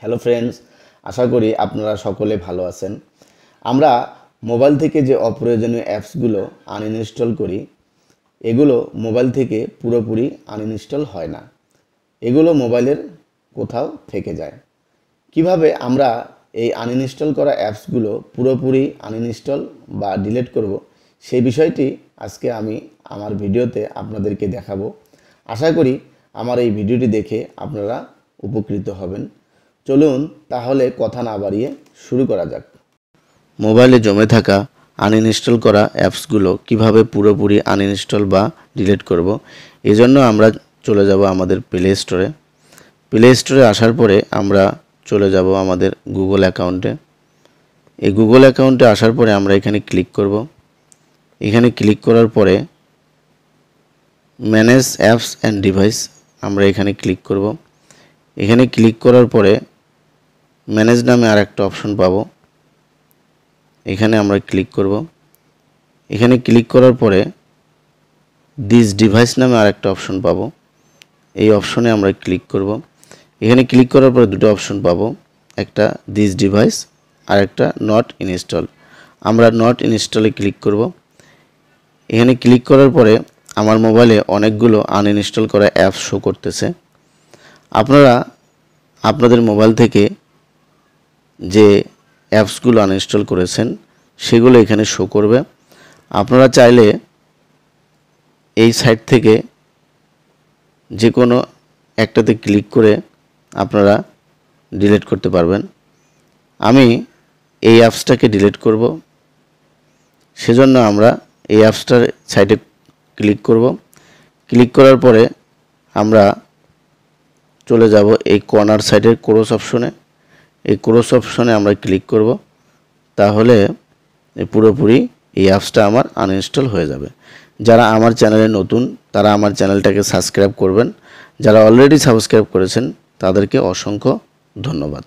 Hello friends, আশা করি আপনারা সকলে ভালো আছেন। আমরা মোবাইল থেকে যে অপ্রয়োজনীয় অ্যাপসগুলো আনইনস্টল করি, এগুলো মোবাইল থেকে পুরোপুরি আনইনস্টল হয় না। এগুলো মোবাইলের কোথাও থেকে যায়। কিভাবে আমরা এই আনইনস্টল করা অ্যাপসগুলো পুরোপুরি আনইনস্টল বা ডিলিট করব, সেই বিষয়টি আজকে আমি আমার ভিডিওতে আপনাদেরকে দেখাবো। আশা করি আমার এই ভিডিওটি দেখে আপনারা উপকৃত হবেন। চলুন তাহলে কথা না বাড়িয়ে শুরু করা যাক। মোবাইলে জমে থাকা আনইনস্টল করা অ্যাপসগুলো কিভাবে পুরোপুরি আনইনস্টল বা ডিলিট করব, এজন্য আমরা চলে যাব আমাদের প্লে স্টোরে। প্লে স্টোরে আসার পরে আমরা চলে যাব আমাদের গুগল অ্যাকাউন্টে। এই গুগল অ্যাকাউন্টে আসার পরে আমরা এখানে ক্লিক করব। এখানে ক্লিক করার পরে ম্যানেজ অ্যাপস অ্যান্ড ডিভাইস আমরা এখানে ক্লিক করব। এখানে ক্লিক করার পরে ম্যানেজ নামে আর একটা অপশন পাবো, এখানে আমরা ক্লিক করব। এখানে ক্লিক করার পরে দিস ডিভাইস নামে আর একটা অপশন পাবো, এই অপশনে আমরা ক্লিক করব। এখানে ক্লিক করার পরে দুটো অপশন পাবো, একটা দিস ডিভাইস আর একটা নট ইনস্টল। আমরা নট ইনস্টলে ক্লিক করব। এখানে ক্লিক করার পরে আমার মোবাইলে অনেকগুলো আনইনস্টল করা অ্যাপস শো করতেছে। আপনারা আপনাদের মোবাইল থেকে যে অ্যাপসগুলো আনইনস্টল করেছেন সেগুলো এখানে শো করবে। আপনারা চাইলে এই সাইট থেকে যে কোনো একটাতে ক্লিক করে আপনারা ডিলিট করতে পারবেন। আমি এই অ্যাপসটাকে ডিলিট করব, সেজন্য আমরা এই অ্যাপসটার সাইটে ক্লিক করব। ক্লিক করার পরে আমরা চলে যাব এই কর্নার সাইডের ক্রস অপশনে। এই ক্রস অপশনে আমরা ক্লিক করব, তাহলে পুরোপুরি এই অ্যাপসটা আমার আনইনস্টল হয়ে যাবে। যারা আমার চ্যানেলে নতুন তারা আমার চ্যানেলটাকে সাবস্ক্রাইব করবেন। যারা অলরেডি সাবস্ক্রাইব করেছেন তাদেরকে অসংখ্য ধন্যবাদ।